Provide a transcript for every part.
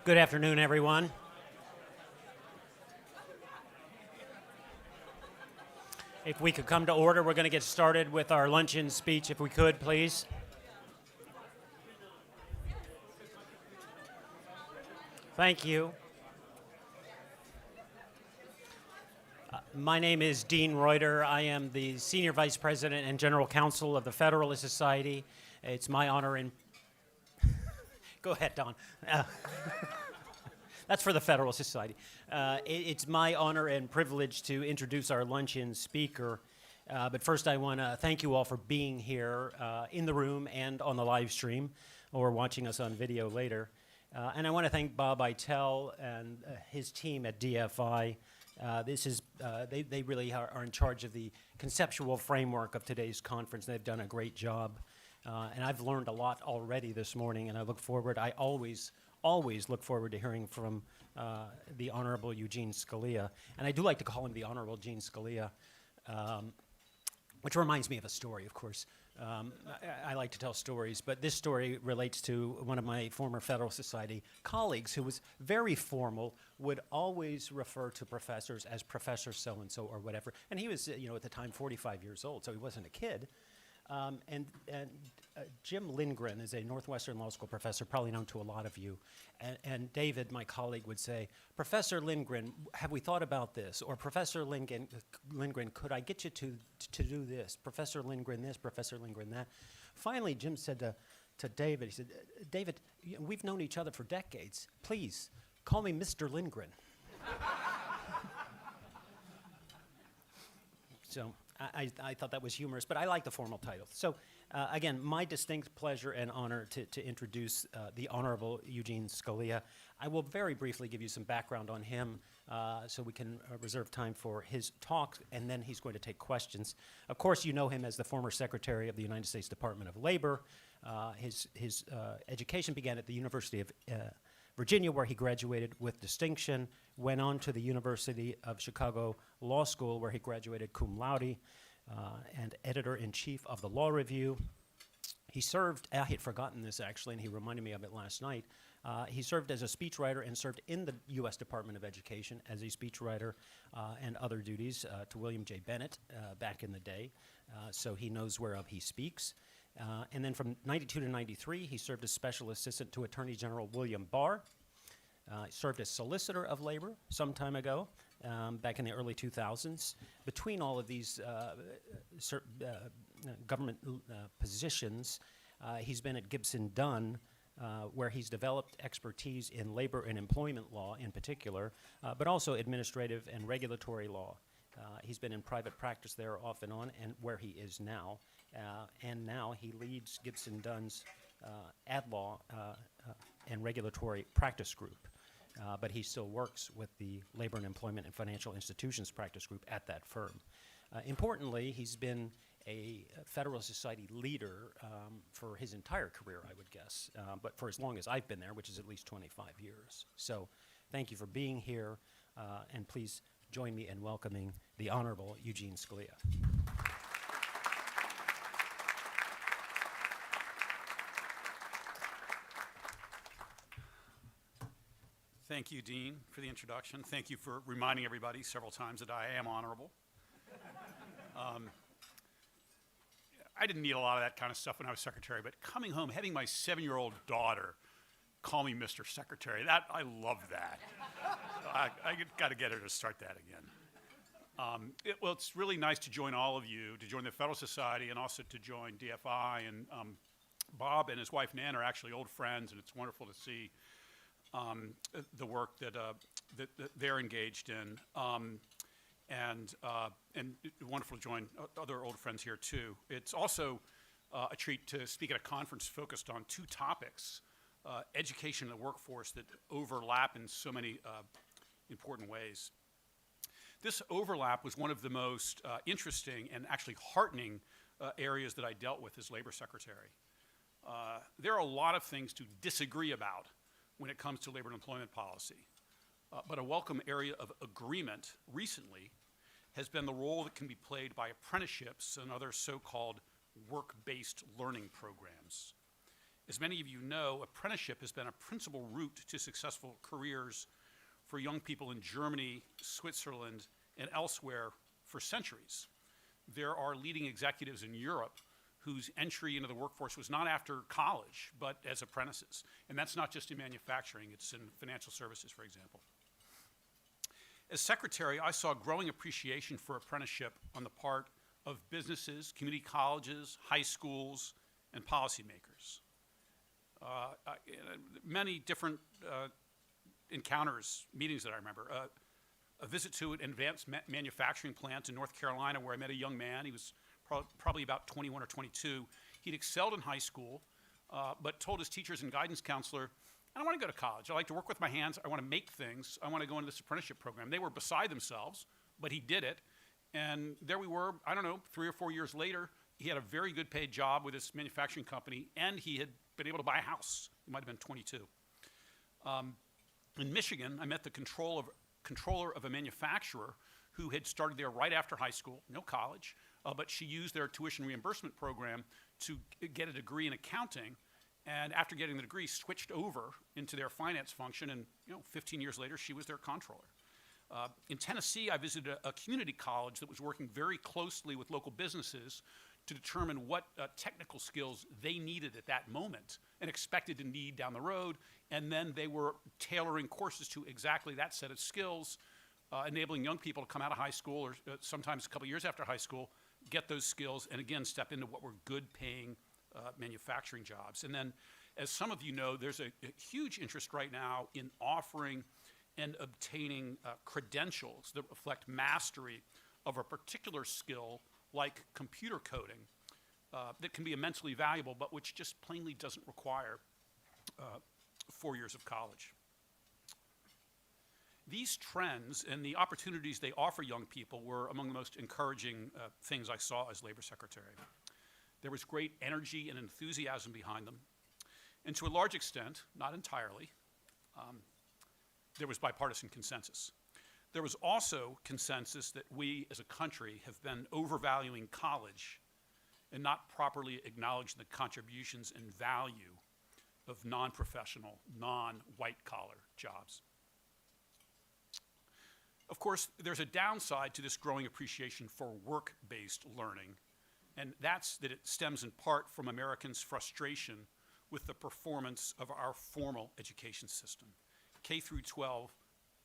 Good afternoon, everyone. If we could come to order, we're going to get started with our luncheon speech, if we could, please. Thank you. My name is Dean Reuter. I am the Senior Vice President and General Counsel of the Federalist Society. It's my honor and... Go ahead, Don. That's for the Federalist Society. It's my honor and privilege to introduce our luncheon speaker. But first, I want to thank you all for being here in the room and on the live stream, or watching us on video later. And I want to thank Bob Eitel and his team at DFI. They really are in charge of the conceptual framework of today's conference. They've done a great job. And I've learned a lot already this morning, and I always look forward to hearing from the Honorable Eugene Scalia. And I do like to call him the Honorable Eugene Scalia, which reminds me of a story, of course. I like to tell stories, but this story relates to one of my former Federalist Society colleagues who was very formal, would always refer to professors as Professor so-and-so or whatever. And he was, at the time, 45 years old, so he wasn't a kid. Jim Lindgren is a Northwestern Law School professor, probably known to a lot of you. And David, my colleague, would say, Professor Lindgren, have we thought about this? Or Professor Lindgren, could I get you to do this? Professor Lindgren this, Professor Lindgren that. Finally, Jim said to David, he said, David, we've known each other for decades. Please, call me Mr. Lindgren. So I thought that was humorous, but I like the formal title. So again, my distinct pleasure and honor to introduce the Honorable Eugene Scalia. I will very briefly give you some background on him so we can reserve time for his talk, and then he's going to take questions. Of course, you know him as the former Secretary of the United States Department of Labor. His education began at the University of Virginia, where he graduated with distinction, went on to the University of Chicago Law School, where he graduated cum laude, and editor-in-chief of the Law Review. He served, I had forgotten this actually, and he reminded me of it last night. He served as a speechwriter and served in the U.S. Department of Education as a speechwriter and other duties to William J. Bennett back in the day, so he knows whereof he speaks. And then from 92 to 93, he served as Special Assistant to Attorney General William Barr. He served as Solicitor of Labor some time ago, back in the early 2000s. Between all of these government positions, he's been at Gibson, Dunn, where he's developed expertise in labor and employment law in particular, but also administrative and regulatory law. He's been in private practice there off and on, and where he is now. And now he leads Gibson Dunn's ad law and regulatory practice group. But he still works with the Labor and Employment and Financial Institutions practice group at that firm. Importantly, he's been a Federalist Society leader for his entire career, I would guess, but for as long as I've been there, which is at least 25 years. So thank you for being here, and please join me in welcoming the Honorable Eugene Scalia. Thank you, Dean, for the introduction. Thank you for reminding everybody several times that I am honorable. I didn't need a lot of that kind of stuff when I was secretary, but coming home, having my 7-year-old daughter call me Mr. Secretary, I love that. I got to get her to start that again. Well, it's really nice to join all of you, to join the Federalist Society, and also to join DFI. And Bob and his wife, Nan, are actually old friends, and it's wonderful to see the work that they're engaged in, and wonderful to join other old friends here too. It's also a treat to speak at a conference focused on two topics, education and the workforce, that overlap in so many important ways. This overlap was one of the most interesting and actually heartening areas that I dealt with as labor secretary. There are a lot of things to disagree about when it comes to labor and employment policy. But a welcome area of agreement recently has been the role that can be played by apprenticeships and other so-called work-based learning programs. As many of you know, apprenticeship has been a principal route to successful careers for young people in Germany, Switzerland, and elsewhere for centuries. There are leading executives in Europe whose entry into the workforce was not after college, but as apprentices. And that's not just in manufacturing, it's in financial services, for example. As secretary, I saw growing appreciation for apprenticeship on the part of businesses, community colleges, high schools, and policymakers. Many different encounters, meetings that I remember. A visit to an advanced manufacturing plant in North Carolina where I met a young man. He was probably about 21 or 22. He'd excelled in high school, but told his teachers and guidance counselor, I don't want to go to college. I like to work with my hands. I want to make things. I want to go into this apprenticeship program. They were beside themselves, but he did it. And there we were, I don't know, 3 or 4 years later, he had a very good paid job with this manufacturing company, and he had been able to buy a house. He might have been 22. In Michigan, I met the controller of a manufacturer who had started there right after high school, no college, but she used their tuition reimbursement program to get a degree in accounting, and after getting the degree, switched over into their finance function, and 15 years later, she was their controller. In Tennessee, I visited a community college that was working very closely with local businesses to determine what technical skills they needed at that moment and expected to need down the road, and then they were tailoring courses to exactly that set of skills, enabling young people to come out of high school or sometimes a couple years after high school, get those skills, and again, step into what were good-paying manufacturing jobs. And then, as some of you know, there's a huge interest right now in offering and obtaining credentials that reflect mastery of a particular skill like computer coding that can be immensely valuable, but which just plainly doesn't require 4 years of college. These trends and the opportunities they offer young people were among the most encouraging things I saw as labor secretary. There was great energy and enthusiasm behind them, and to a large extent, not entirely, there was bipartisan consensus. There was also consensus that we as a country have been overvaluing college and not properly acknowledging the contributions and value of non-professional, non-white collar jobs. Of course, there's a downside to this growing appreciation for work-based learning, and that's that it stems in part from Americans' frustration with the performance of our formal education system, K through 12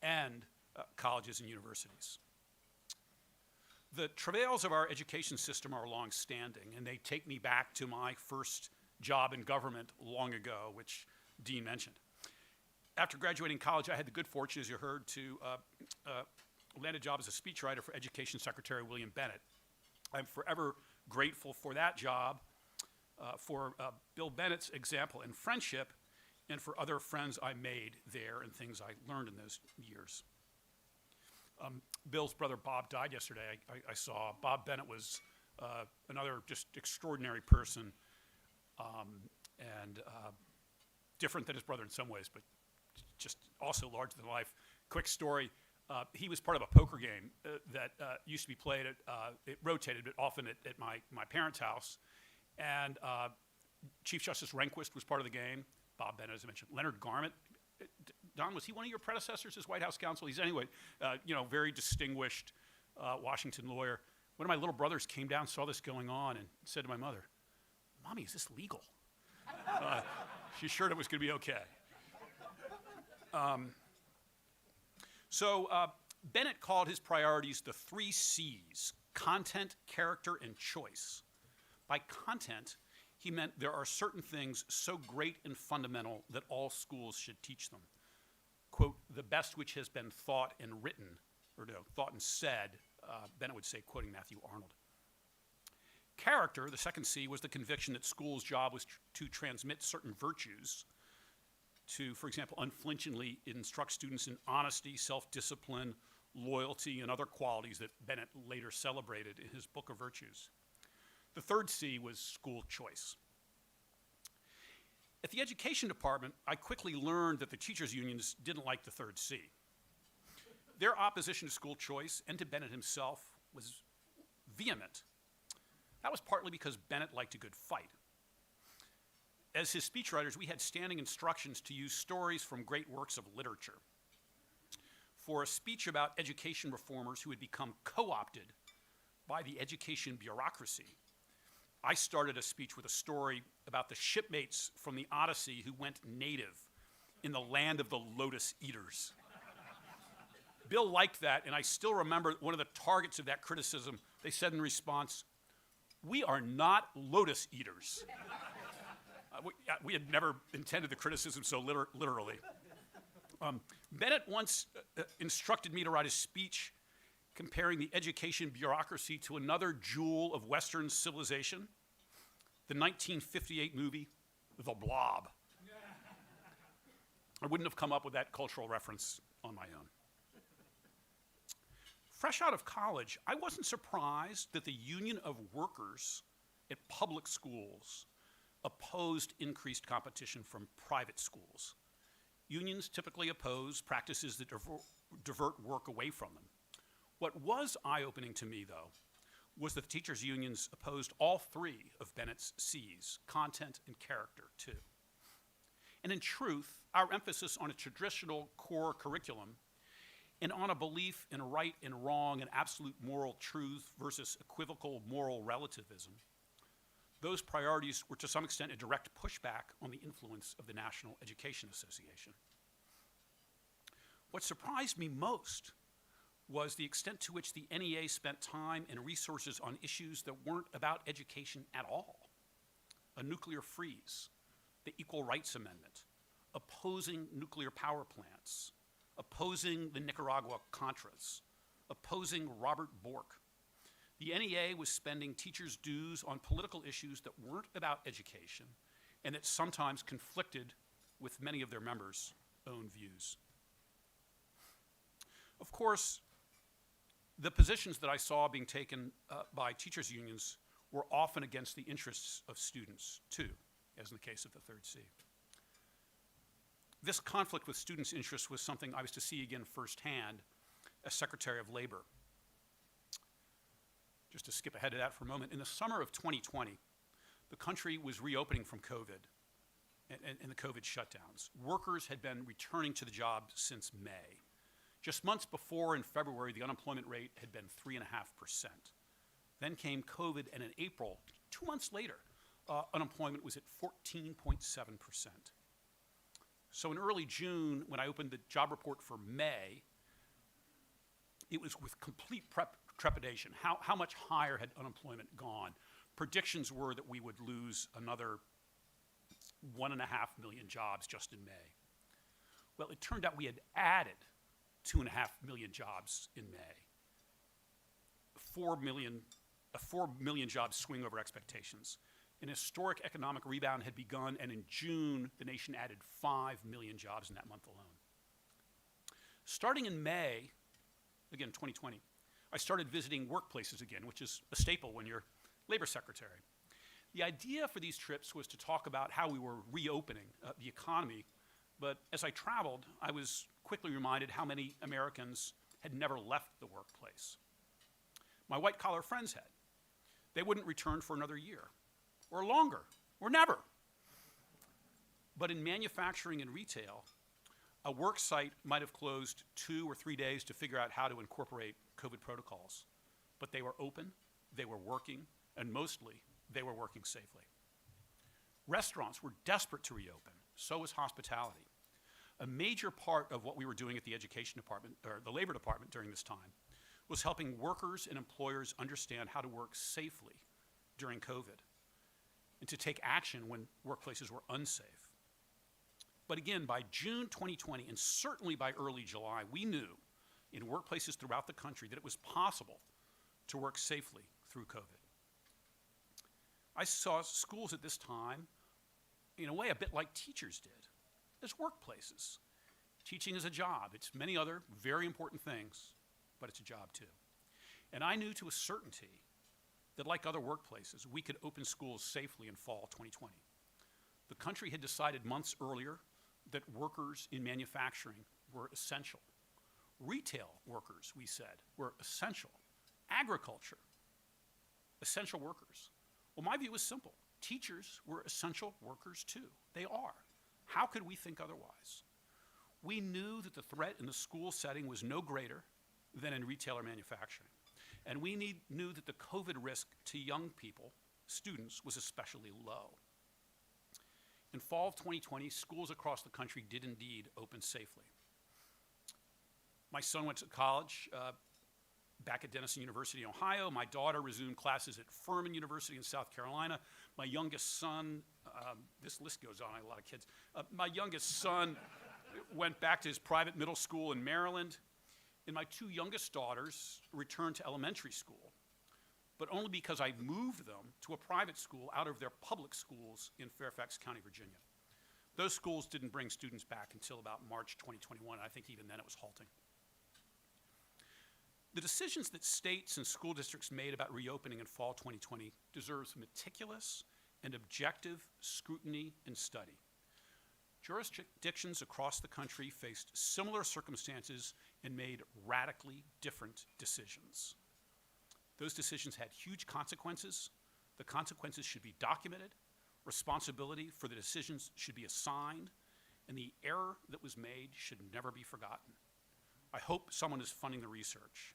and colleges and universities. The travails of our education system are long-standing, and they take me back to my first job in government long ago, which Dean mentioned. After graduating college, I had the good fortune, as you heard, to land a job as a speechwriter for Education Secretary William Bennett. I'm forever grateful for that job, for Bill Bennett's example and friendship, and for other friends I made there and things I learned in those years. Bill's brother Bob died yesterday. I saw Bob Bennett was another just extraordinary person, and different than his brother in some ways, but just also larger than life. Quick story, he was part of a poker game that used to be played at, it rotated, but often at my parents' house, and Chief Justice Rehnquist was part of the game, Bob Bennett, as I mentioned, Leonard Garment. Don, was he one of your predecessors as White House counsel? He's anyway, very distinguished Washington lawyer. One of my little brothers came down, saw this going on, and said to my mother, "Mommy, is this legal?" She assured it was going to be okay. So Bennett called his priorities the 3 C's: content, character, and choice. By content, he meant there are certain things so great and fundamental that all schools should teach them. Quote, the best which has been thought and written, or no, thought and said, Bennett would say, quoting Matthew Arnold. Character, the second C, was the conviction that school's job was to transmit certain virtues, to, for example, unflinchingly instruct students in honesty, self-discipline, loyalty, and other qualities that Bennett later celebrated in his Book of Virtues. The third C was school choice. At the education department, I quickly learned that the teachers' unions didn't like the third C. Their opposition to school choice and to Bennett himself was vehement. That was partly because Bennett liked a good fight. as his speechwriters, we had standing instructions to use stories from great works of literature for a speech about education reformers who had become co-opted by the education bureaucracy. I started a speech with a story about the shipmates from the Odyssey who went native in the land of the lotus eaters. Bill liked that, and I still remember one of the targets of that criticism. They said in response, "We are not lotus eaters." We had never intended the criticism so literally. Bennett once instructed me to write a speech comparing the education bureaucracy to another jewel of Western civilization, the 1958 movie, The Blob. I wouldn't have come up with that cultural reference on my own. Fresh out of college, I wasn't surprised that the Union of Workers at public schools opposed increased competition from private schools. Unions typically oppose practices that divert work away from them. What was eye-opening to me, though, was that the teachers' unions opposed all three of Bennett's C's, content and character, too. And in truth, our emphasis on a traditional core curriculum and on a belief in right and wrong and absolute moral truth versus equivocal moral relativism, those priorities were to some extent a direct pushback on the influence of the National Education Association. What surprised me most was the extent to which the NEA spent time and resources on issues that weren't about education at all. A nuclear freeze, the Equal Rights Amendment, opposing nuclear power plants, opposing the Nicaragua Contras, opposing Robert Bork. The NEA was spending teachers' dues on political issues that weren't about education and that sometimes conflicted with many of their members' own views. Of course, the positions that I saw being taken by teachers' unions were often against the interests of students, too, as in the case of the Third C. This conflict with students' interests was something I was to see again firsthand as Secretary of Labor. Just to skip ahead to that for a moment, in the summer of 2020, the country was reopening from COVID and the COVID shutdowns. Workers had been returning to the job since May. Just months before, in February, the unemployment rate had been 3.5%. Then came COVID, and in April, 2 months later, unemployment was at 14.7%. So in early June, when I opened the job report for May, it was with complete trepidation. How much higher had unemployment gone? Predictions were that we would lose another 1.5 million jobs just in May. Well, it turned out we had added 2.5 million jobs in May. A 4 million jobs swing over expectations. An historic economic rebound had begun, and in June, the nation added 5 million jobs in that month alone. Starting in May, again, 2020, I started visiting workplaces again, which is a staple when you're labor secretary. The idea for these trips was to talk about how we were reopening the economy, but as I traveled, I was quickly reminded how many Americans had never left the workplace. My white-collar friends had. They wouldn't return for another year, or longer, or never. But in manufacturing and retail, a work site might have closed 2 or 3 days to figure out how to incorporate COVID protocols. But they were open, they were working, and mostly, they were working safely. Restaurants were desperate to reopen, so was hospitality. A major part of what we were doing at the education department, or the labor department during this time, was helping workers and employers understand how to work safely during COVID and to take action when workplaces were unsafe. But again, by June 2020, and certainly by early July, we knew in workplaces throughout the country that it was possible to work safely through COVID. I saw schools at this time, in a way, a bit like teachers did, as workplaces. Teaching is a job. It's many other very important things, but it's a job too. And I knew to a certainty that, like other workplaces, we could open schools safely in fall 2020. The country had decided months earlier that workers in manufacturing were essential. Retail workers, we said, were essential. Agriculture, essential workers. Well, my view was simple. Teachers were essential workers too. They are. How could we think otherwise? We knew that the threat in the school setting was no greater than in retail or manufacturing. And we knew that the COVID risk to young people, students, was especially low. In fall of 2020, schools across the country did indeed open safely. My son went to college back at Denison University in Ohio. My daughter resumed classes at Furman University in South Carolina. My youngest son, this list goes on, I have a lot of kids. My youngest son went back to his private middle school in Maryland. And my two youngest daughters returned to elementary school, but only because I moved them to a private school out of their public schools in Fairfax County, Virginia. Those schools didn't bring students back until about March 2021. I think even then it was halting. The decisions that states and school districts made about reopening in fall 2020 deserves meticulous and objective scrutiny and study. Jurisdictions across the country faced similar circumstances and made radically different decisions. Those decisions had huge consequences. The consequences should be documented. Responsibility for the decisions should be assigned, and the error that was made should never be forgotten. I hope someone is funding the research.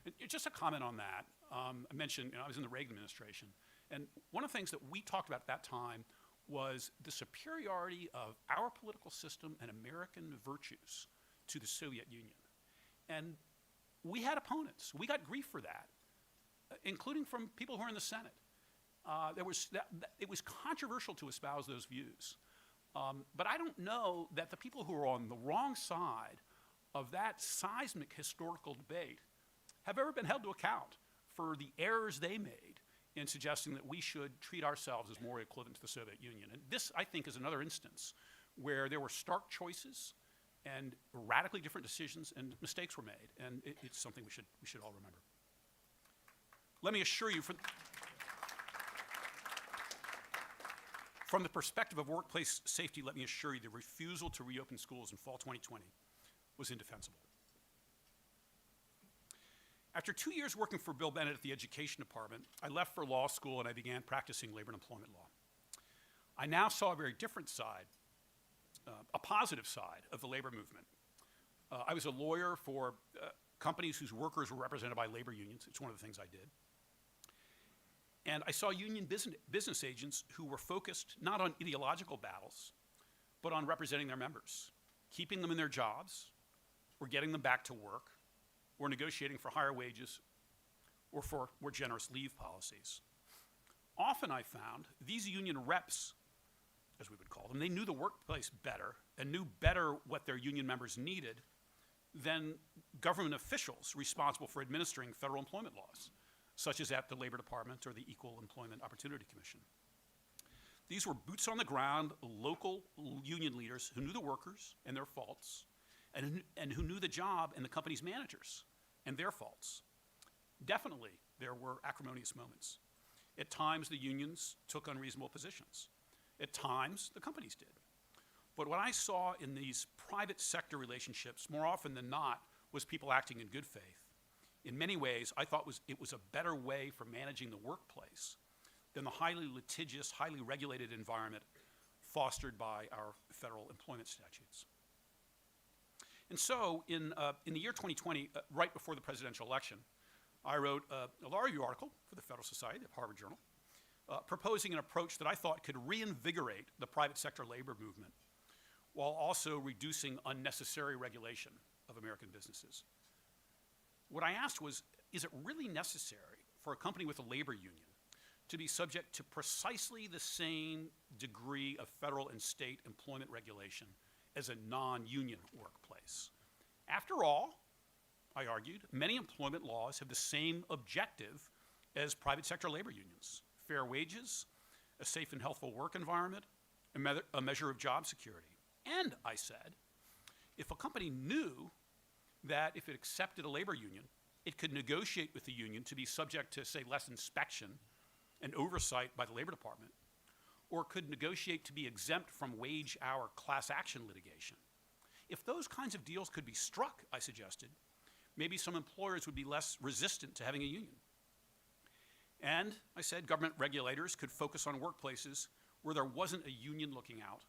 And just a comment on that. I mentioned, I was in the Reagan administration, and one of the things that we talked about at that time was the superiority of our political system and American virtues to the Soviet Union. And we had opponents. We got grief for that, including from people who are in the Senate. It was controversial to espouse those views. But I don't know that the people who are on the wrong side of that seismic historical debate have ever been held to account for the errors they made in suggesting that we should treat ourselves as more equivalent to the Soviet Union. And this, I think, is another instance where there were stark choices and radically different decisions and mistakes were made. And it's something we should all remember. Let me assure you, from the perspective of workplace safety, let me assure you the refusal to reopen schools in fall 2020 was indefensible. After 2 years working for Bill Bennett at the Education Department, I left for law school and I began practicing labor and employment law. I now saw a very different side, a positive side of the labor movement. I was a lawyer for companies whose workers were represented by labor unions. It's one of the things I did. And I saw union business agents who were focused not on ideological battles, but on representing their members, keeping them in their jobs, or getting them back to work, or negotiating for higher wages, or for more generous leave policies. Often I found these union reps, as we would call them, they knew the workplace better and knew better what their union members needed than government officials responsible for administering federal employment laws, such as at the Labor Department or the Equal Employment Opportunity Commission. These were boots on the ground, local union leaders who knew the workers and their faults, and who knew the job and the company's managers and their faults. Definitely, there were acrimonious moments. At times, the unions took unreasonable positions. At times, the companies did. But what I saw in these private sector relationships, more often than not, was people acting in good faith. In many ways, I thought it was a better way for managing the workplace than the highly litigious, highly regulated environment fostered by our federal employment statutes. And so, in the year 2020, right before the presidential election, I wrote a law review article for the Federalist Society, the Harvard Journal, proposing an approach that I thought could reinvigorate the private sector labor movement while also reducing unnecessary regulation of American businesses. What I asked was, is it really necessary for a company with a labor union to be subject to precisely the same degree of federal and state employment regulation as a non-union workplace? After all, I argued, many employment laws have the same objective as private sector labor unions: fair wages, a safe and healthful work environment, a measure of job security. And I said, if a company knew that if it accepted a labor union, it could negotiate with the union to be subject to, say, less inspection and oversight by the Labor Department, or could negotiate to be exempt from wage hour class action litigation. If those kinds of deals could be struck, I suggested, maybe some employers would be less resistant to having a union. And I said government regulators could focus on workplaces where there wasn't a union looking out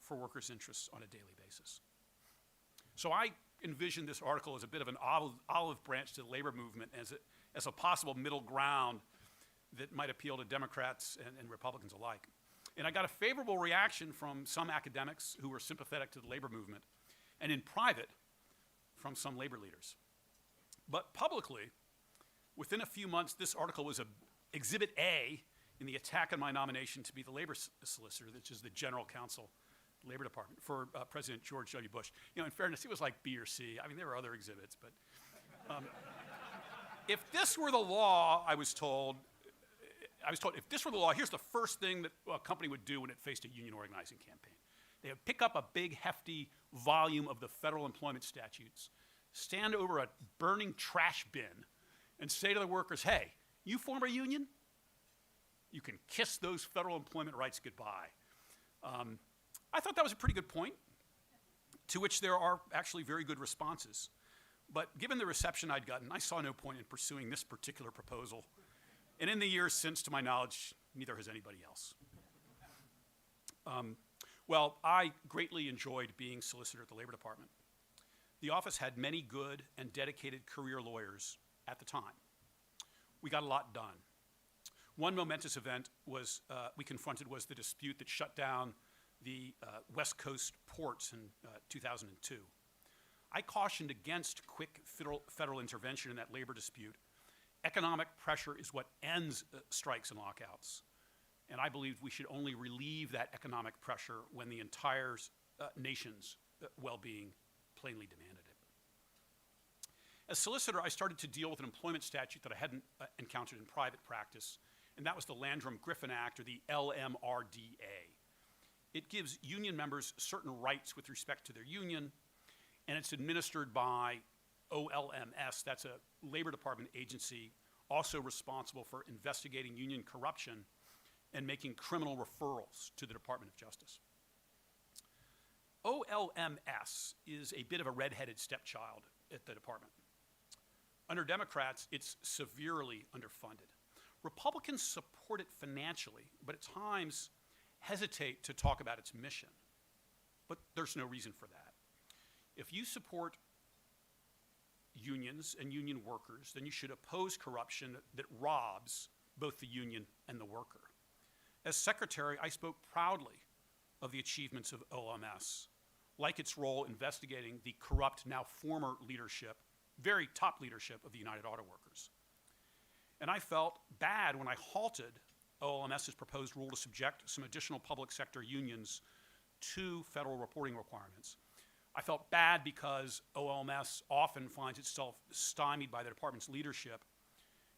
for workers' interests on a daily basis. So I envisioned this article as a bit of an olive branch to the labor movement, as a possible middle ground that might appeal to Democrats and Republicans alike. And I got a favorable reaction from some academics who were sympathetic to the labor movement, and in private, from some labor leaders. But publicly, within a few months, this article was Exhibit A in the attack on my nomination to be the labor solicitor, which is the general counsel, Labor Department, for President George W. Bush. In fairness, it was like B or C. I mean, there were other exhibits, but if this were the law, I was told, if this were the law, here's the first thing that a company would do when it faced a union organizing campaign. They would pick up a big, hefty volume of the federal employment statutes, stand over a burning trash bin, and say to the workers, hey, you form a union? You can kiss those federal employment rights goodbye. I thought that was a pretty good point, to which there are actually very good responses. But given the reception I'd gotten, I saw no point in pursuing this particular proposal. And in the years since, to my knowledge, neither has anybody else. Well, I greatly enjoyed being solicitor at the Labor Department. The office had many good and dedicated career lawyers at the time. We got a lot done. One momentous event we confronted was the dispute that shut down the West Coast ports in 2002. I cautioned against quick federal intervention in that labor dispute. Economic pressure is what ends strikes and lockouts. And I believed we should only relieve that economic pressure when the entire nation's well-being plainly demanded it. As solicitor, I started to deal with an employment statute that I hadn't encountered in private practice, and that was the Landrum-Griffin Act, or the LMRDA. It gives union members certain rights with respect to their union, and it's administered by OLMS. That's a Labor Department agency also responsible for investigating union corruption and making criminal referrals to the Department of Justice. OLMS is a bit of a red-headed stepchild at the department. Under Democrats, it's severely underfunded. Republicans support it financially, but at times hesitate to talk about its mission. But there's no reason for that. If you support unions and union workers, then you should oppose corruption that robs both the union and the worker. As secretary, I spoke proudly of the achievements of OLMS, like its role investigating the corrupt, now former leadership, very top leadership of the United Auto Workers. And I felt bad when I halted OLMS's proposed rule to subject some additional public sector unions to federal reporting requirements. I felt bad because OLMS often finds itself stymied by the department's leadership,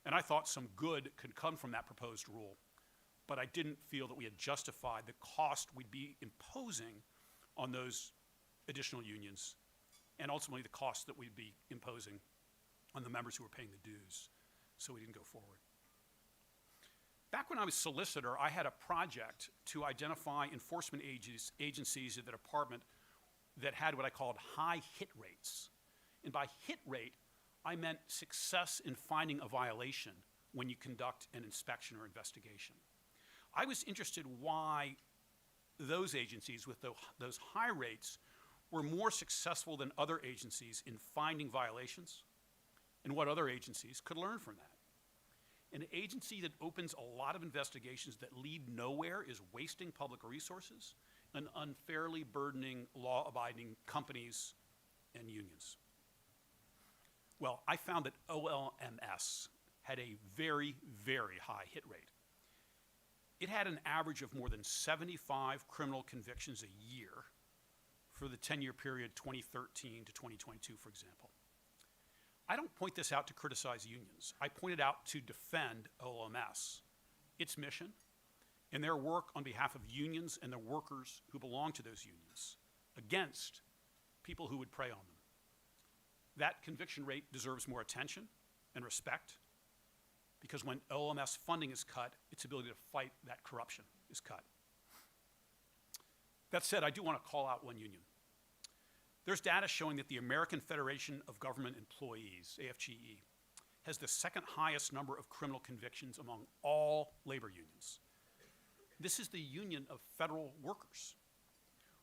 and I thought some good could come from that proposed rule. But I didn't feel that we had justified the cost we'd be imposing on those additional unions, and ultimately the cost that we'd be imposing on the members who were paying the dues, so we didn't go forward. Back when I was solicitor, I had a project to identify enforcement agencies at the department that had what I called high hit rates. And by hit rate, I meant success in finding a violation when you conduct an inspection or investigation. I was interested why those agencies with those high rates were more successful than other agencies in finding violations, and what other agencies could learn from that. An agency that opens a lot of investigations that lead nowhere is wasting public resources and unfairly burdening law-abiding companies and unions. Well, I found that OLMS had a very, very high hit rate. It had an average of more than 75 criminal convictions a year for the 10-year period 2013 to 2022, for example. I don't point this out to criticize unions. I point it out to defend OLMS, its mission, and their work on behalf of unions and the workers who belong to those unions against people who would prey on them. That conviction rate deserves more attention and respect, because when OLMS funding is cut, its ability to fight that corruption is cut. That said, I do want to call out one union. There's data showing that the American Federation of Government Employees, AFGE, has the second highest number of criminal convictions among all labor unions. This is the union of federal workers.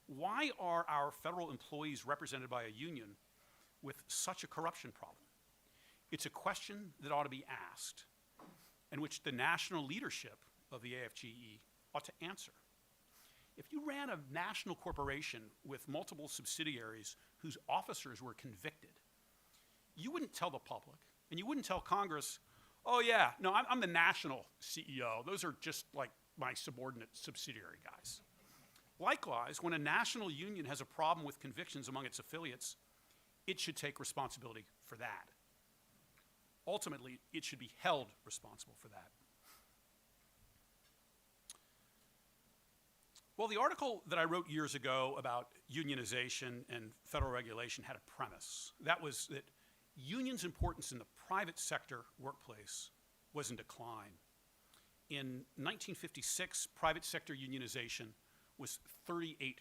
Why are our federal employees represented by a union with such a corruption problem? It's a question that ought to be asked, and which the national leadership of the AFGE ought to answer. If you ran a national corporation with multiple subsidiaries whose officers were convicted, you wouldn't tell the public, and you wouldn't tell Congress, oh yeah, no, I'm the national CEO. Those are just like my subordinate subsidiary guys. Likewise, when a national union has a problem with convictions among its affiliates, it should take responsibility for that. Ultimately, it should be held responsible for that. Well, the article that I wrote years ago about unionization and federal regulation had a premise. That was that unions' importance in the private sector workplace was in decline. In 1956, private sector unionization was 38%.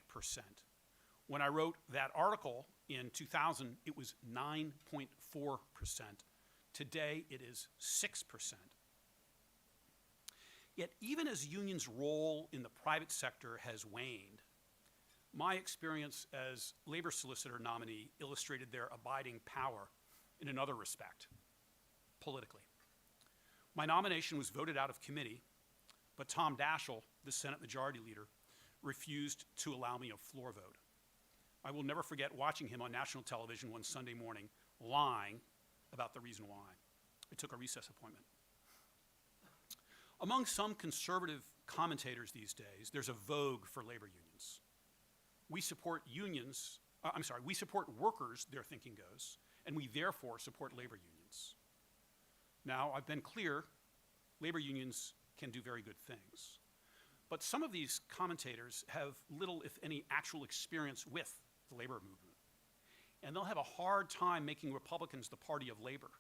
When I wrote that article in 2000, it was 9.4%. Today, it is 6%. Yet, even as unions' role in the private sector has waned, my experience as labor solicitor nominee illustrated their abiding power in another respect, politically. My nomination was voted out of committee, but Tom Daschle, the Senate Majority Leader, refused to allow me a floor vote. I will never forget watching him on national television one Sunday morning lying about the reason why. I took a recess appointment. Among some conservative commentators these days, there's a vogue for labor unions. We support we support workers, their thinking goes, and we therefore support labor unions. Now, I've been clear, labor unions can do very good things. But some of these commentators have little, if any, actual experience with the labor movement. And they'll have a hard time making Republicans the party of labor,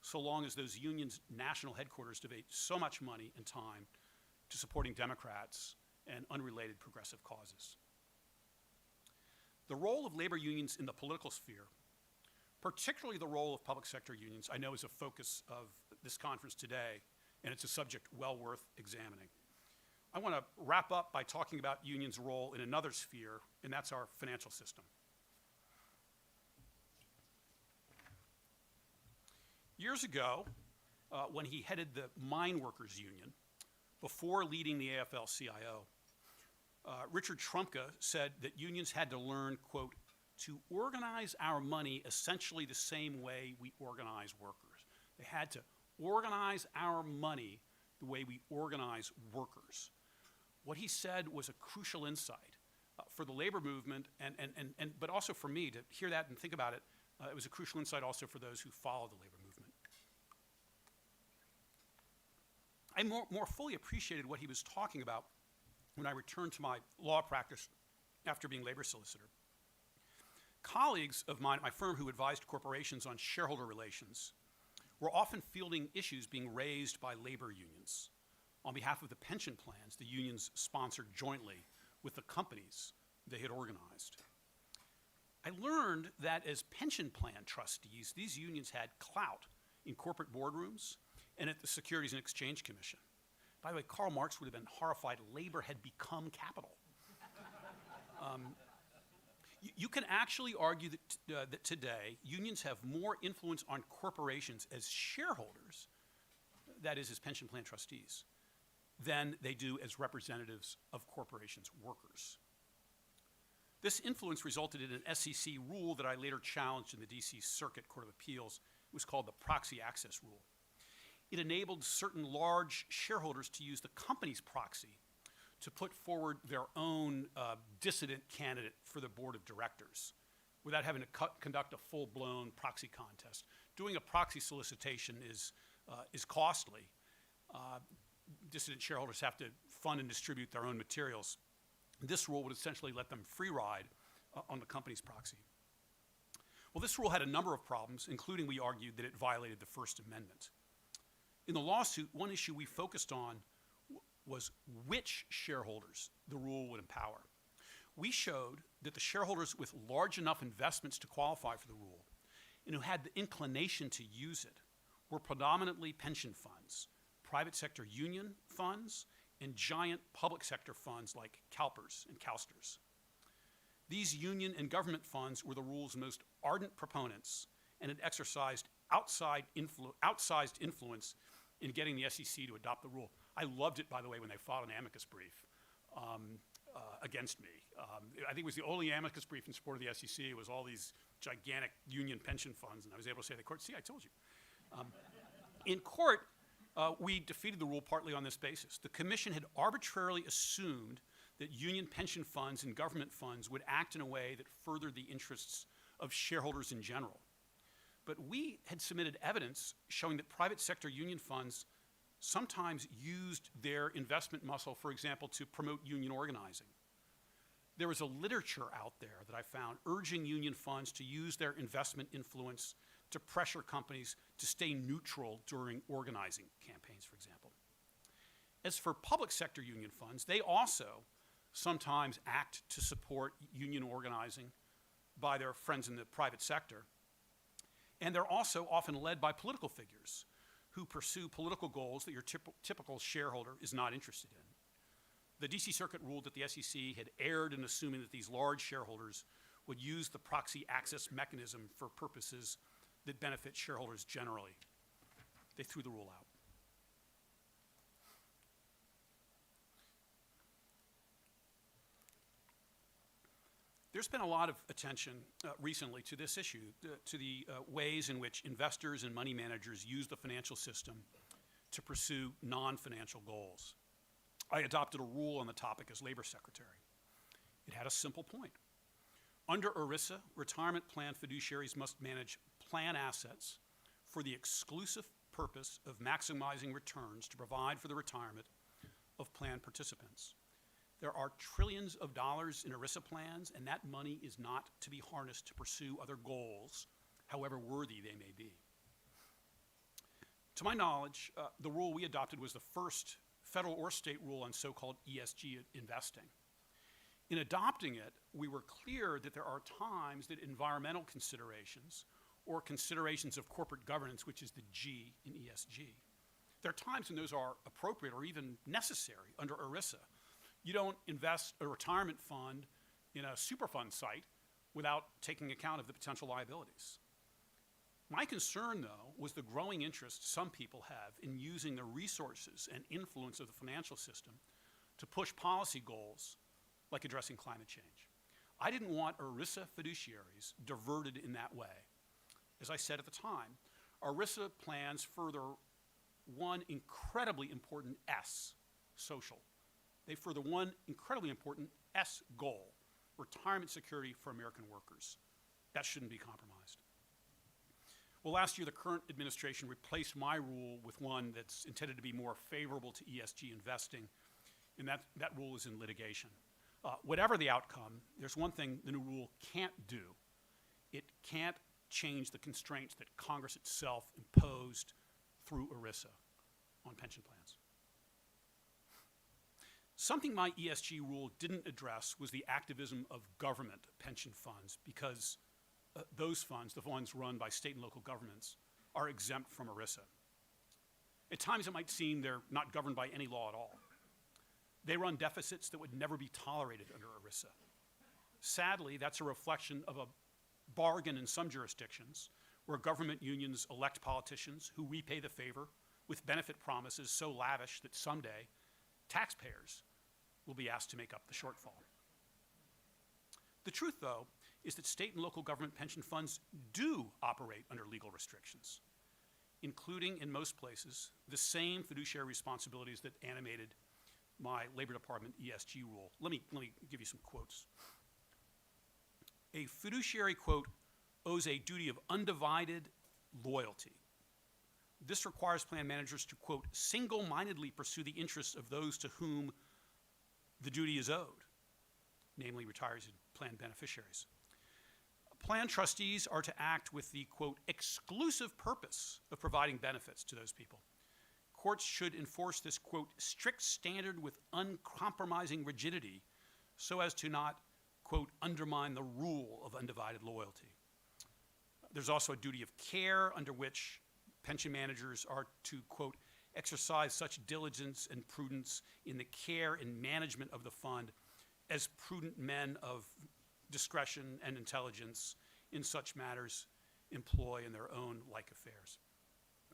so long as those unions' national headquarters devote so much money and time to supporting Democrats and unrelated progressive causes. The role of labor unions in the political sphere, particularly the role of public sector unions, I know is a focus of this conference today, and it's a subject well worth examining. I want to wrap up by talking about unions' role in another sphere, and that's our financial system. Years ago, when he headed the mine workers union, before leading the AFL-CIO, Richard Trumka said that unions had to learn, quote, to organize our money essentially the same way we organize workers. They had to organize our money the way we organize workers. What he said was a crucial insight for the labor movement, but also for me to hear that and think about it. It was a crucial insight also for those who follow the labor movement. I more fully appreciated what he was talking about when I returned to my law practice after being labor solicitor. Colleagues of mine at my firm who advised corporations on shareholder relations were often fielding issues being raised by labor unions on behalf of the pension plans the unions sponsored jointly with the companies they had organized. I learned that as pension plan trustees, these unions had clout in corporate boardrooms and at the Securities and Exchange Commission. By the way, Karl Marx would have been horrified labor had become capital. You can actually argue that today unions have more influence on corporations as shareholders, that is, as pension plan trustees, than they do as representatives of corporations' workers. This influence resulted in an SEC rule that I later challenged in the DC Circuit Court of Appeals. It was called the proxy access rule. It enabled certain large shareholders to use the company's proxy to put forward their own dissident candidate for the board of directors without having to conduct a full-blown proxy contest. Doing a proxy solicitation is costly. Dissident shareholders have to fund and distribute their own materials. This rule would essentially let them free ride on the company's proxy. Well, this rule had a number of problems, including we argued that it violated the First Amendment. In the lawsuit, one issue we focused on was which shareholders the rule would empower. We showed that the shareholders with large enough investments to qualify for the rule and who had the inclination to use it were predominantly pension funds, private sector union funds, and giant public sector funds like CalPERS and CalSTRS. These union and government funds were the rule's most ardent proponents and had exercised outsized influence in getting the SEC to adopt the rule. I loved it, by the way, when they filed an amicus brief against me. I think it was the only amicus brief in support of the SEC. It was all these gigantic union pension funds, and I was able to say to the court, see, I told you. In court, we defeated the rule partly on this basis. The commission had arbitrarily assumed that union pension funds and government funds would act in a way that furthered the interests of shareholders in general. But we had submitted evidence showing that private sector union funds sometimes used their investment muscle, for example, to promote union organizing. There was a literature out there that I found urging union funds to use their investment influence to pressure companies to stay neutral during organizing campaigns, for example. As for public sector union funds, they also sometimes act to support union organizing by their friends in the private sector. And they're also often led by political figures who pursue political goals that your typical shareholder is not interested in. The DC Circuit ruled that the SEC had erred in assuming that these large shareholders would use the proxy access mechanism for purposes that benefit shareholders generally. They threw the rule out. There's been a lot of attention recently to this issue, to the ways in which investors and money managers use the financial system to pursue non-financial goals. I adopted a rule on the topic as Labor Secretary. It had a simple point. Under ERISA, retirement plan fiduciaries must manage plan assets for the exclusive purpose of maximizing returns to provide for the retirement of plan participants. There are trillions of dollars in ERISA plans, and that money is not to be harnessed to pursue other goals, however worthy they may be. To my knowledge, the rule we adopted was the first federal or state rule on so-called ESG investing. In adopting it, we were clear that there are times that environmental considerations or considerations of corporate governance, which is the G in ESG, there are times when those are appropriate or even necessary under ERISA. You don't invest a retirement fund in a Superfund site without taking account of the potential liabilities. My concern, though, was the growing interest some people have in using the resources and influence of the financial system to push policy goals like addressing climate change. I didn't want ERISA fiduciaries diverted in that way. As I said at the time, ERISA plans further one incredibly important S, social. They further one incredibly important S goal, retirement security for American workers. That shouldn't be compromised. Well, last year, the current administration replaced my rule with one that's intended to be more favorable to ESG investing, and that rule is in litigation. Whatever the outcome, there's one thing the new rule can't do. It can't change the constraints that Congress itself imposed through ERISA on pension plans. Something my ESG rule didn't address was the activism of government pension funds, because those funds, the ones run by state and local governments, are exempt from ERISA. At times it might seem they're not governed by any law at all. They run deficits that would never be tolerated under ERISA. Sadly, that's a reflection of a bargain in some jurisdictions where government unions elect politicians who repay the favor with benefit promises so lavish that someday taxpayers will be asked to make up the shortfall. The truth, though, is that state and local government pension funds do operate under legal restrictions, including, in most places, the same fiduciary responsibilities that animated my Labor Department ESG rule. Let me give you some quotes. A fiduciary, quote, owes a duty of undivided loyalty. This requires plan managers to, quote, single-mindedly pursue the interests of those to whom the duty is owed, namely retirees and plan beneficiaries. Plan trustees are to act with the, quote, exclusive purpose of providing benefits to those people. Courts should enforce this, quote, strict standard with uncompromising rigidity so as to not, quote, undermine the rule of undivided loyalty. There's also a duty of care under which pension managers are to, quote, exercise such diligence and prudence in the care and management of the fund as prudent men of discretion and intelligence in such matters employ in their own like affairs,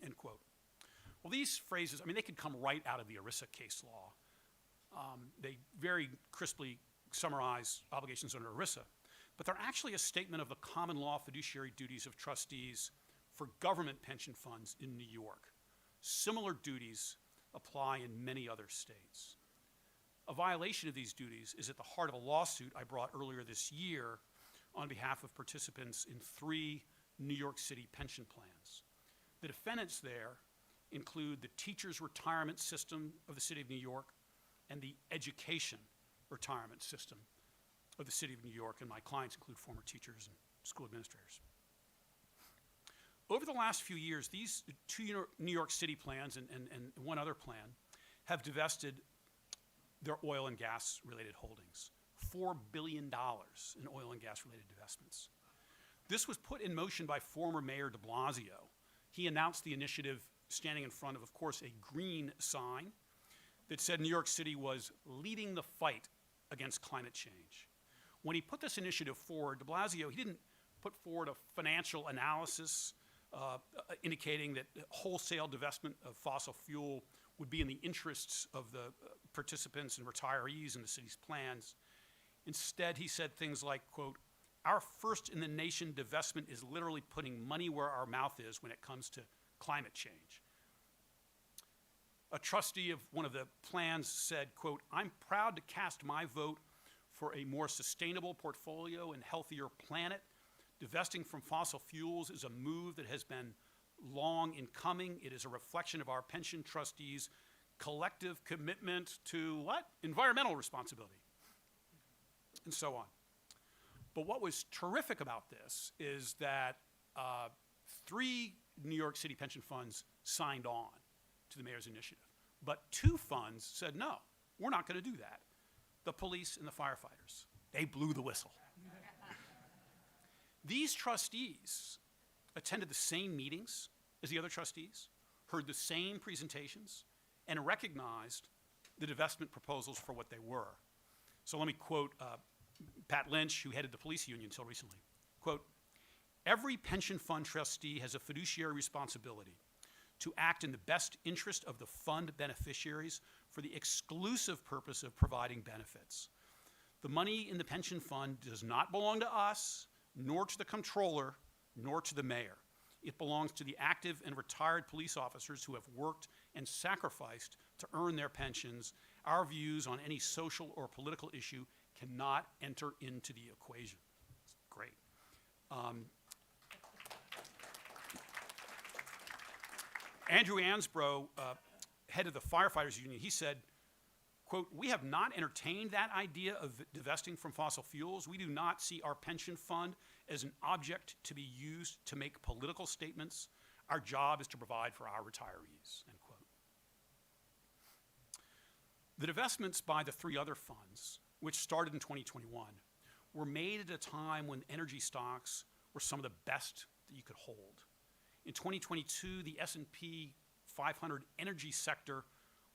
end quote. Well, these phrases, I mean, they could come right out of the ERISA case law. They very crisply summarize obligations under ERISA, but they're actually a statement of the common law fiduciary duties of trustees for government pension funds in New York. Similar duties apply in many other states. A violation of these duties is at the heart of a lawsuit I brought earlier this year on behalf of participants in 3 New York City pension plans. The defendants there include the teachers' retirement system of the city of New York and the education retirement system of the city of New York, and my clients include former teachers and school administrators. Over the last few years, these 2 New York City plans and one other plan have divested their oil and gas related holdings, $4 billion in oil and gas related divestments. This was put in motion by former Mayor de Blasio. He announced the initiative standing in front of course, a green sign that said New York City was leading the fight against climate change. When he put this initiative forward, de Blasio, he didn't put forward a financial analysis indicating that wholesale divestment of fossil fuel would be in the interests of the participants and retirees in the city's plans. Instead, he said things like, quote, "Our first in the nation divestment is literally putting money where our mouth is when it comes to climate change." A trustee of one of the plans said, quote, "I'm proud to cast my vote for a more sustainable portfolio and healthier planet. Divesting from fossil fuels is a move that has been long in coming. It is a reflection of our pension trustees' collective commitment to what? Environmental responsibility," and so on. But what was terrific about this is that 3 New York City pension funds signed on to the mayor's initiative, but 2 funds said, no, we're not going to do that. The police and the firefighters, they blew the whistle. These trustees attended the same meetings as the other trustees, heard the same presentations, and recognized the divestment proposals for what they were. So let me quote Pat Lynch, who headed the police union until recently. Quote, "Every pension fund trustee has a fiduciary responsibility to act in the best interest of the fund beneficiaries for the exclusive purpose of providing benefits. The money in the pension fund does not belong to us, nor to the comptroller, nor to the mayor. It belongs to the active and retired police officers who have worked and sacrificed to earn their pensions. Our views on any social or political issue cannot enter into the equation." It's great. Andrew Ansbro, head of the firefighters union, he said, quote, "We have not entertained that idea of divesting from fossil fuels. We do not see our pension fund as an object to be used to make political statements. Our job is to provide for our retirees," end quote. The divestments by the 3 other funds, which started in 2021, were made at a time when energy stocks were some of the best that you could hold. In 2022, the S&P 500 energy sector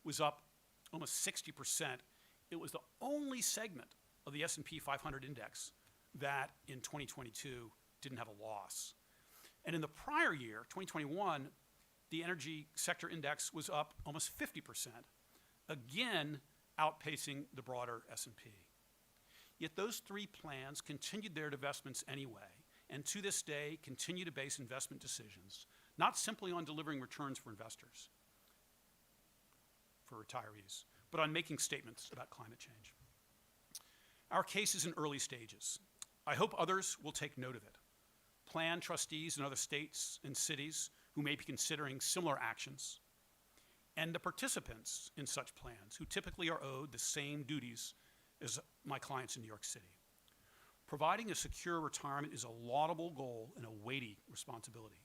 was up almost 60%. It was the only segment of the S&P 500 index that in 2022 didn't have a loss. And in the prior year, 2021, the energy sector index was up almost 50%, again outpacing the broader S&P. Yet those 3 plans continued their divestments anyway, and to this day continue to base investment decisions not simply on delivering returns for investors, for retirees, but on making statements about climate change. Our case is in early stages. I hope others will take note of it. Plan trustees in other states and cities who may be considering similar actions, and the participants in such plans who typically are owed the same duties as my clients in New York City. Providing a secure retirement is a laudable goal and a weighty responsibility.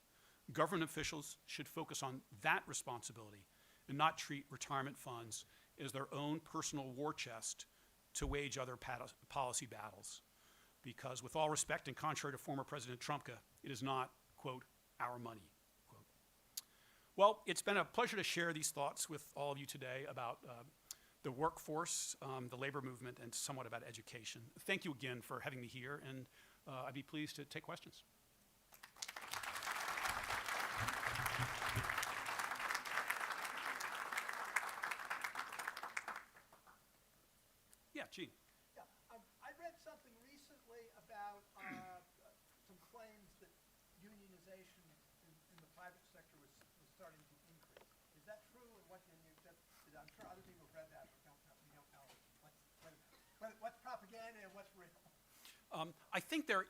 Government officials should focus on that responsibility and not treat retirement funds as their own personal war chest to wage other policy battles. Because with all respect, and contrary to former President Trumka, it is not, quote, our money, quote. Well, it's been a pleasure to share these thoughts with all of you today about the workforce, the labor movement, and somewhat about education. Thank you again for having me here, and I'd be pleased to take questions. Yeah, Gene. Yeah, I read something recently about some claims that unionization in the private sector was starting to increase. Is that true? And what can you? I'm sure other people have read that, but we don't know what's propaganda and what's real. I think there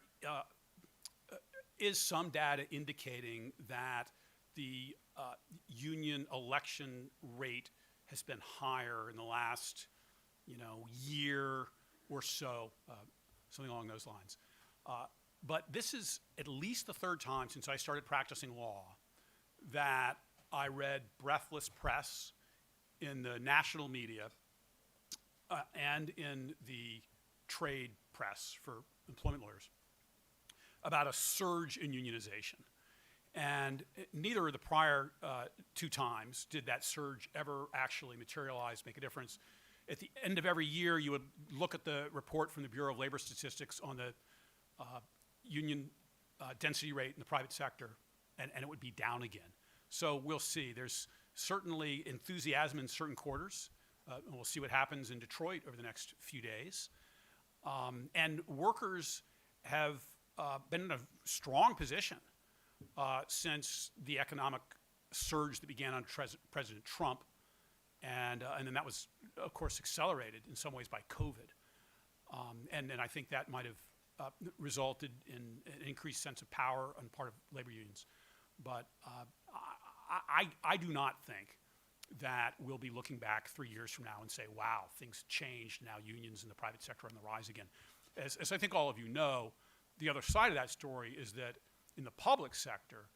is some data indicating that the union election rate has been higher in the last, year or so, something along those lines. But this is at least the third time since I started practicing law that I read breathless press in the national media and in the trade press for employment lawyers about a surge in unionization. And neither of the prior two times did that surge ever actually materialize, make a difference. At the end of every year, you would look at the report from the Bureau of Labor Statistics on the union density rate in the private sector, and it would be down again. So we'll see. There's certainly enthusiasm in certain quarters. And we'll see what happens in Detroit over the next few days. And workers have been in a strong position since the economic surge that began under President Trump. And then that was, of course, accelerated in some ways by COVID. And then I think that might have resulted in an increased sense of power on the part of labor unions. But I do not think that we'll be looking back 3 years from now and say, wow, things changed, now unions in the private sector are on the rise again. As I think all of you know, the other side of that story is that in the public sector,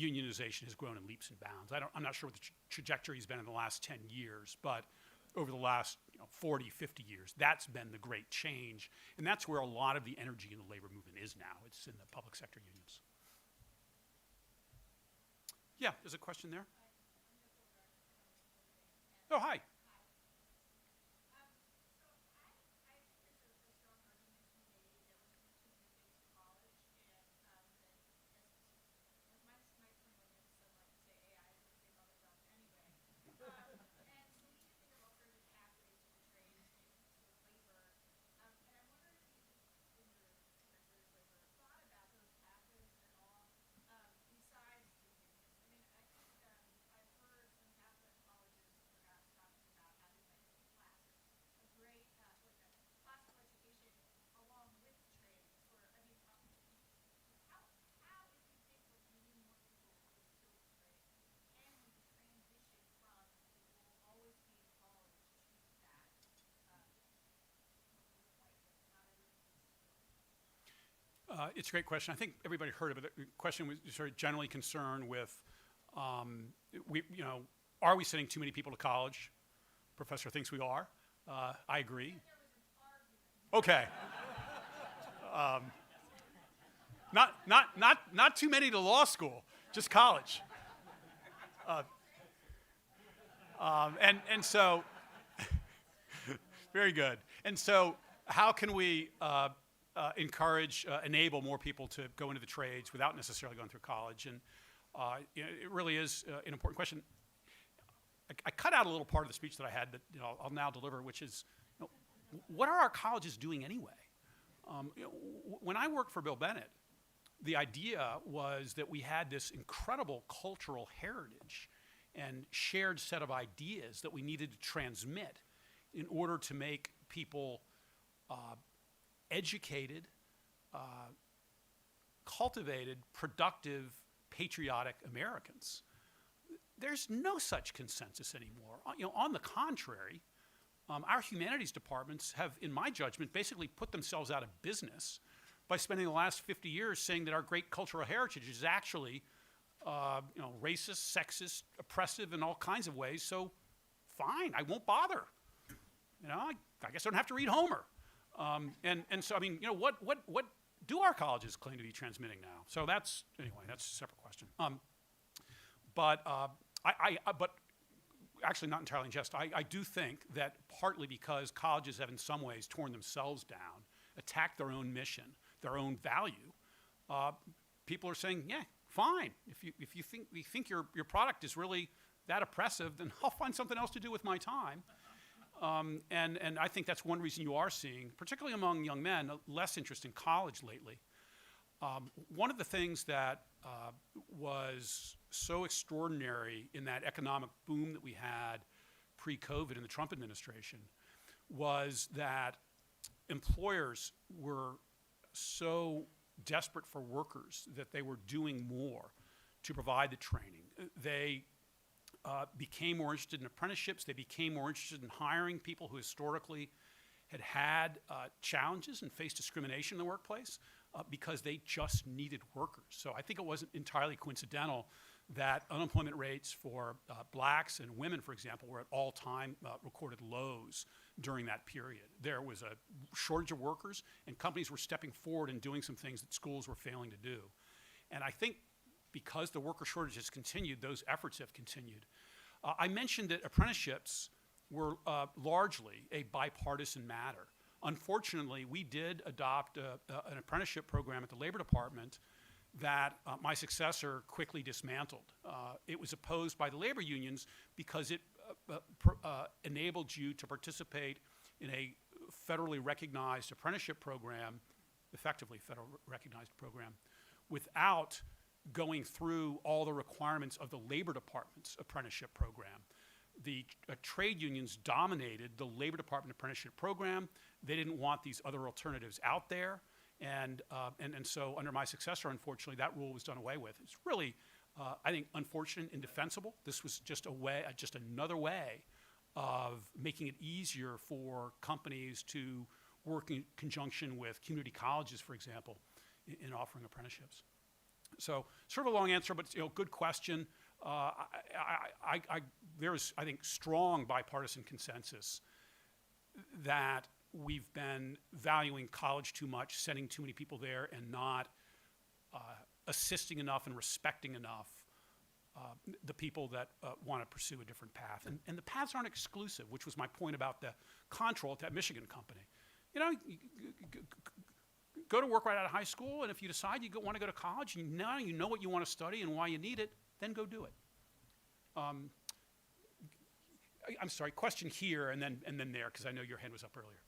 unionization has grown in leaps and bounds. I'm not sure what the trajectory has been in the last 10 years, but over the last 40, 50 years, that's been the great change. And that's where a lot of the energy in the labor movement is now. It's in the public sector unions. Yeah, there's a question there. Oh, hi. It's a great question. I think everybody heard of it. The question was sort of generally concerned with, are we sending too many people to college? Professor thinks we are. I agree. Okay. Not too many to law school, just college. And so, very good. And so, how can we enable more people to go into the trades without necessarily going through college? And it really is an important question. I cut out a little part of the speech that I had that I'll now deliver, which is, what are our colleges doing anyway? When I worked for Bill Bennett, the idea was that we had this incredible cultural heritage and shared set of ideas that we needed to transmit in order to make people educated, cultivated, productive, patriotic Americans. There's no such consensus anymore. On the contrary, our humanities departments have, in my judgment, basically put themselves out of business by spending the last 50 years saying that our great cultural heritage is actually racist, sexist, oppressive in all kinds of ways. So, fine, I won't bother. I guess I don't have to read Homer. And so, I mean, what do our colleges claim to be transmitting now? So anyway, that's a separate question. but actually not entirely in jest. I do think that partly because colleges have in some ways torn themselves down, attacked their own mission, their own value, people are saying, yeah, fine. If you think your product is really that oppressive, then I'll find something else to do with my time. And I think that's one reason you are seeing, particularly among young men, less interest in college lately. One of the things that was so extraordinary in that economic boom that we had pre-COVID in the Trump administration was that employers were so desperate for workers that they were doing more to provide the training. They became more interested in apprenticeships. They became more interested in hiring people who historically had challenges and faced discrimination in the workplace because they just needed workers. So I think it wasn't entirely coincidental that unemployment rates for blacks and women, for example, were at all-time recorded lows during that period. There was a shortage of workers, and companies were stepping forward and doing some things that schools were failing to do. And I think because the worker shortage has continued, those efforts have continued. I mentioned that apprenticeships were largely a bipartisan matter. Unfortunately, we did adopt an apprenticeship program at the Labor Department that my successor quickly dismantled. It was opposed by the labor unions because it enabled you to participate in a federally recognized apprenticeship program, effectively federally recognized program, without going through all the requirements of the Labor Department's apprenticeship program. The trade unions dominated the Labor Department apprenticeship program. They didn't want these other alternatives out there. And so under my successor, unfortunately, that rule was done away with. It's really, I think, unfortunate and indefensible. This was just another way of making it easier for companies to work in conjunction with community colleges, for example, in offering apprenticeships. So sort of a long answer, but good question. There's, I think, strong bipartisan consensus that we've been valuing college too much, sending too many people there, and not assisting enough and respecting enough the people that want to pursue a different path. And the paths aren't exclusive, which was my point about the control at that Michigan company. Go to work right out of high school, and if you decide you want to go to college, and now you know what you want to study and why you need it, then go do it. I'm sorry, question here and then there, because I know your hand was up earlier.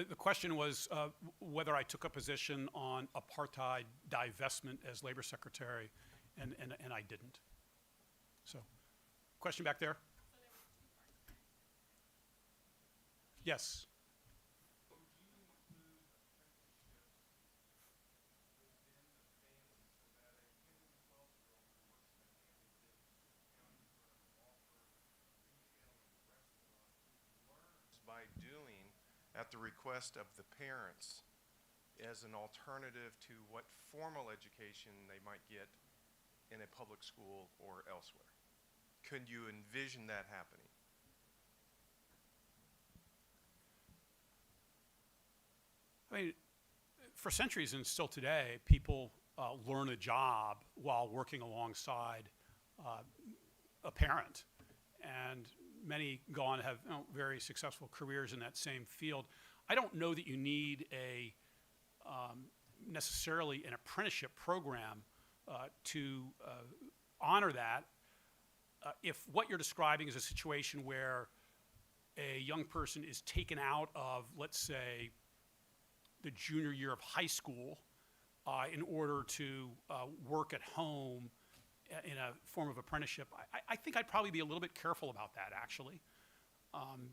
The question was whether I took a position on apartheid divestment as labor secretary, and I didn't. So, question back there? Yes. By doing at the request of the parents as an alternative to what formal education they might get in a public school or elsewhere. Could you envision that happening? I mean, for centuries and still today, people learn a job while working alongside a parent. And many go on to have very successful careers in that same field. I don't know that you need necessarily an apprenticeship program to honor that. If what you're describing is a situation where a young person is taken out of, let's say, the junior year of high school in order to work at home in a form of apprenticeship, I think I'd probably be a little bit careful about that, actually,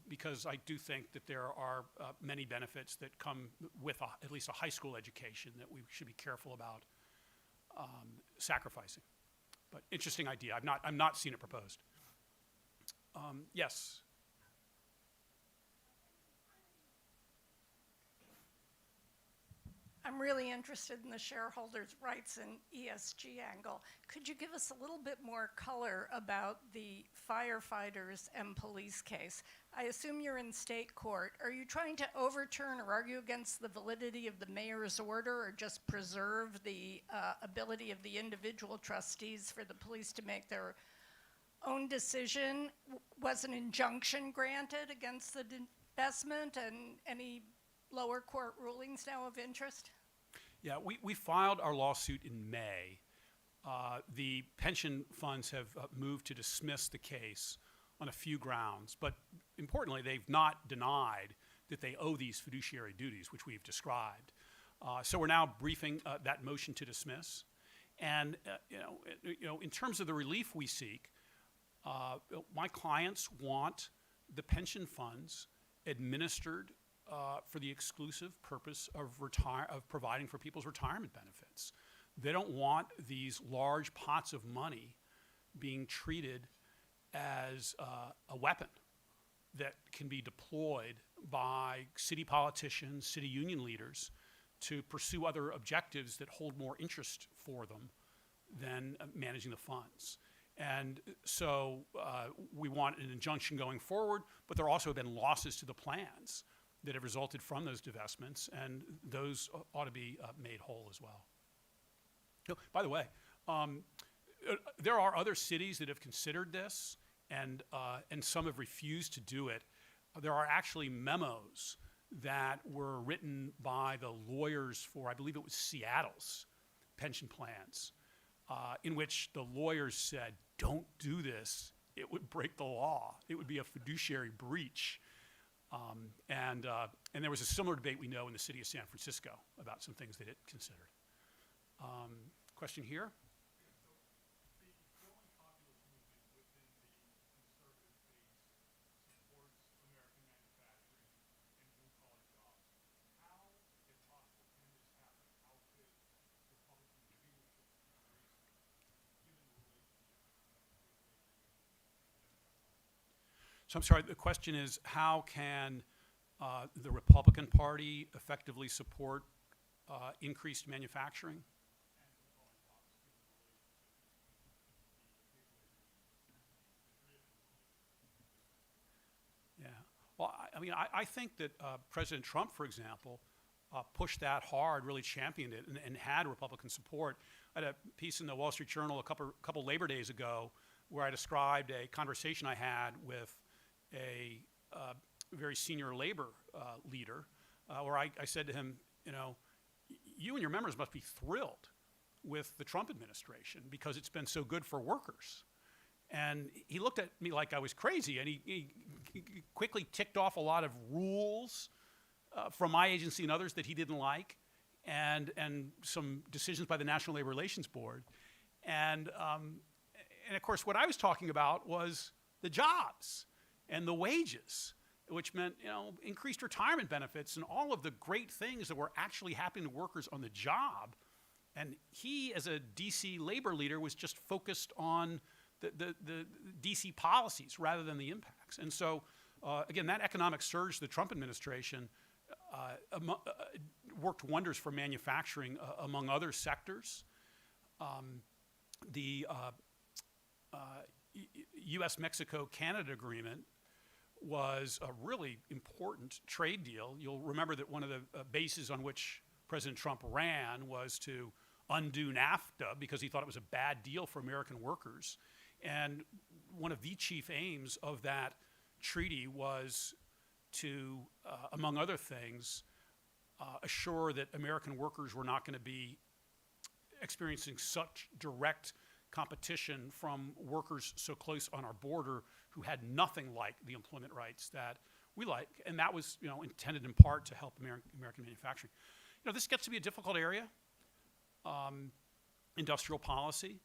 because I do think that there are many benefits that come with at least a high school education that we should be careful about sacrificing. But interesting idea. I've not seen it proposed. Yes. I'm really interested in the shareholders' rights and ESG angle. Could you give us a little bit more color about the firefighters and police case? I assume you're in state court. Are you trying to overturn or argue against the validity of the mayor's order, or just preserve the ability of the individual trustees for the police to make their own decision? Was an injunction granted against the investment, and any lower court rulings now of interest? Yeah, we filed our lawsuit in May. The pension funds have moved to dismiss the case on a few grounds, but importantly, they've not denied that they owe these fiduciary duties, which we've described. So we're now briefing that motion to dismiss. And in terms of the relief we seek, my clients want the pension funds administered for the exclusive purpose of providing for people's retirement benefits. They don't want these large pots of money being treated as a weapon that can be deployed by city politicians, city union leaders to pursue other objectives that hold more interest for them than managing the funds. And so we want an injunction going forward, but there also have been losses to the plans that have resulted from those divestments, and those ought to be made whole as well. Oh, by the way, there are other cities that have considered this, and some have refused to do it. There are actually memos that were written by the lawyers for, I believe it was Seattle's pension plans, in which the lawyers said, don't do this. It would break the law. It would be a fiduciary breach. And there was a similar debate, we know, in the city of San Francisco about some things that it considered. Question here? So I'm sorry, the question is, how can the Republican Party effectively support increased manufacturing? Yeah, well, I think that President Trump, for example, pushed that hard, really championed it, and had Republican support. I had a piece in the Wall Street Journal a couple Labor Days ago where I described a conversation I had with a very senior labor leader, where I said to him, you and your members must be thrilled with the Trump administration because it's been so good for workers. And he looked at me like I was crazy, and he quickly ticked off a lot of rules from my agency and others that he didn't like, and some decisions by the National Labor Relations Board. And of course, what I was talking about was the jobs and the wages, which meant increased retirement benefits and all of the great things that were actually happening to workers on the job. And he, as a DC labor leader, was just focused on the DC policies rather than the impacts. And so, again, that economic surge, the Trump administration, worked wonders for manufacturing among other sectors. The U.S.-Mexico-Canada agreement was a really important trade deal. You'll remember that one of the bases on which President Trump ran was to undo NAFTA because he thought it was a bad deal for American workers. And one of the chief aims of that treaty was to, among other things, assure that American workers were not going to be experiencing such direct competition from workers so close on our border who had nothing like the employment rights that we like. And that was intended in part to help American manufacturing. This gets to be a difficult area, industrial policy,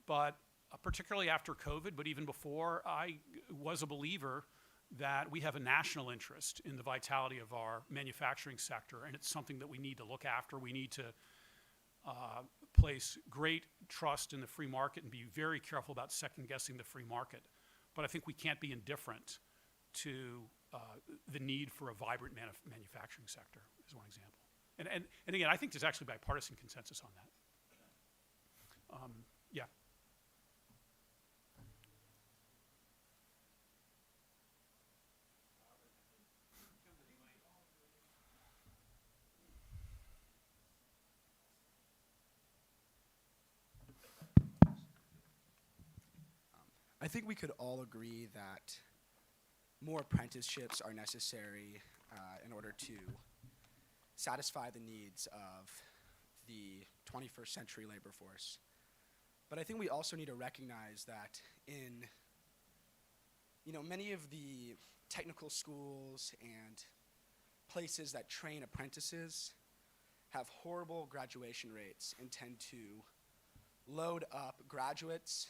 but particularly after COVID, but even before, I was a believer that we have a national interest in the vitality of our manufacturing sector, and it's something that we need to look after. We need to place great trust in the free market and be very careful about second-guessing the free market. But I think we can't be indifferent to the need for a vibrant manufacturing sector, is one example. And again, I think there's actually bipartisan consensus on that. Yeah. I think we could all agree that more apprenticeships are necessary in order to satisfy the needs of the 21st century labor force. But I think we also need to recognize that in many of the technical schools and places that train apprentices have horrible graduation rates and tend to load up graduates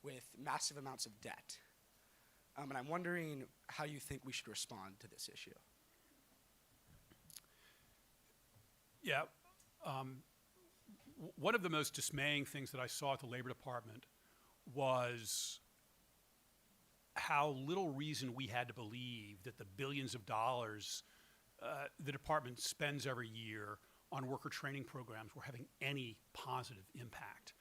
with massive amounts of debt. And I'm wondering how you think we should respond to this issue. Yeah. One of the most dismaying things that I saw at the Labor Department was how little reason we had to believe that the billions of dollars the department spends every year on worker training programs were having any positive impact.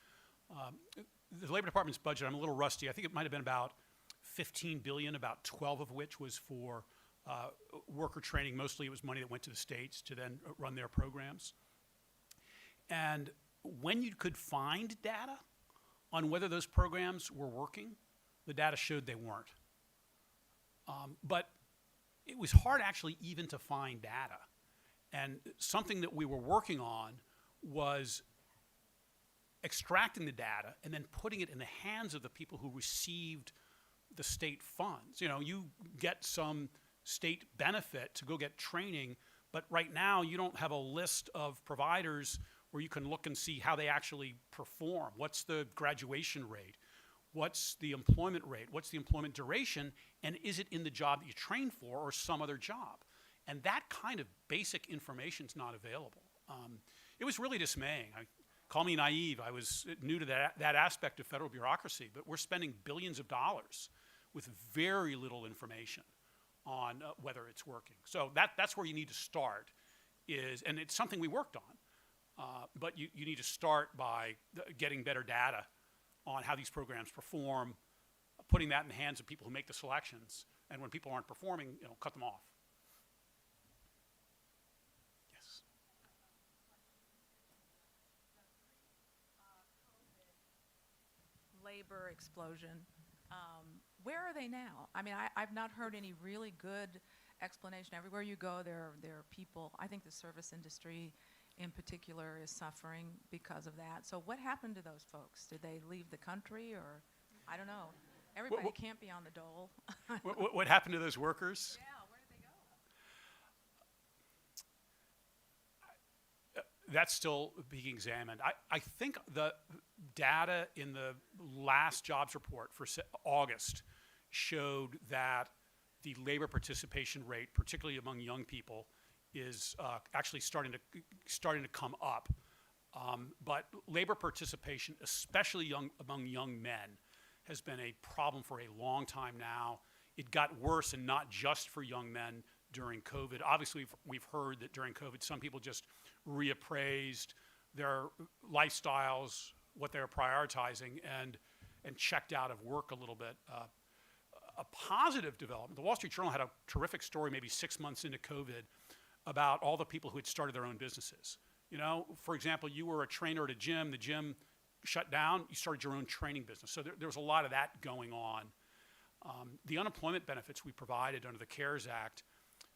The Labor Department's budget, I'm a little rusty, I think it might have been about $15 billion, about 12 of which was for worker training. Mostly it was money that went to the states to then run their programs. And when you could find data on whether those programs were working, the data showed they weren't. But it was hard actually even to find data. And something that we were working on was extracting the data and then putting it in the hands of the people who received the state funds. You know, you get some state benefit to go get training, but right now you don't have a list of providers where you can look and see how they actually perform. What's the graduation rate? What's the employment rate? What's the employment duration? And is it in the job that you trained for or some other job? And that kind of basic information is not available. It was really dismaying. Call me naive. I was new to that aspect of federal bureaucracy, but we're spending billions of dollars with very little information on whether it's working. So that's where you need to start, and it's something we worked on, but you need to start by getting better data on how these programs perform, putting that in the hands of people who make the selections, and when people aren't performing, cut them off. Yes. Labor explosion. Where are they now? I mean, I've not heard any really good explanation. Everywhere you go, there are people. I think the service industry in particular is suffering because of that. So what happened to those folks? Did they leave the country, or I don't know. Everybody can't be on the dole. What happened to those workers? Yeah, where did they go? That's still being examined. I think the data in the last jobs report for August showed that the labor participation rate, particularly among young people, is actually starting to come up. But labor participation, especially among young men, has been a problem for a long time now. It got worse, and not just for young men during COVID. Obviously, we've heard that during COVID, some people just reappraised their lifestyles, what they're prioritizing, and checked out of work a little bit. A positive development, the Wall Street Journal had a terrific story maybe 6 months into COVID about all the people who had started their own businesses. For example, you were a trainer at a gym, the gym shut down, you started your own training business. So there was a lot of that going on. The unemployment benefits we provided under the CARES Act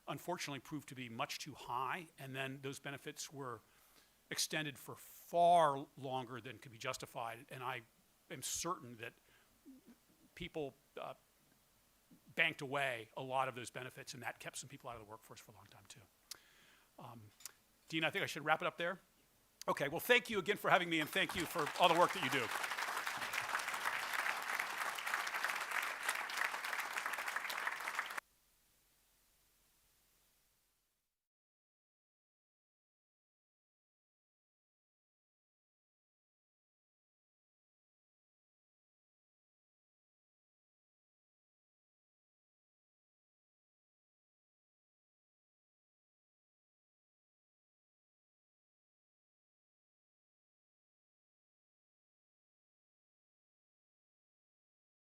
unfortunately proved to be much too high, and then those benefits were extended for far longer than could be justified, and I am certain that people banked away a lot of those benefits, and that kept some people out of the workforce for a long time too. Dean, I think I should wrap it up there. Okay, well, thank you again for having me, and thank you for all the work that you do.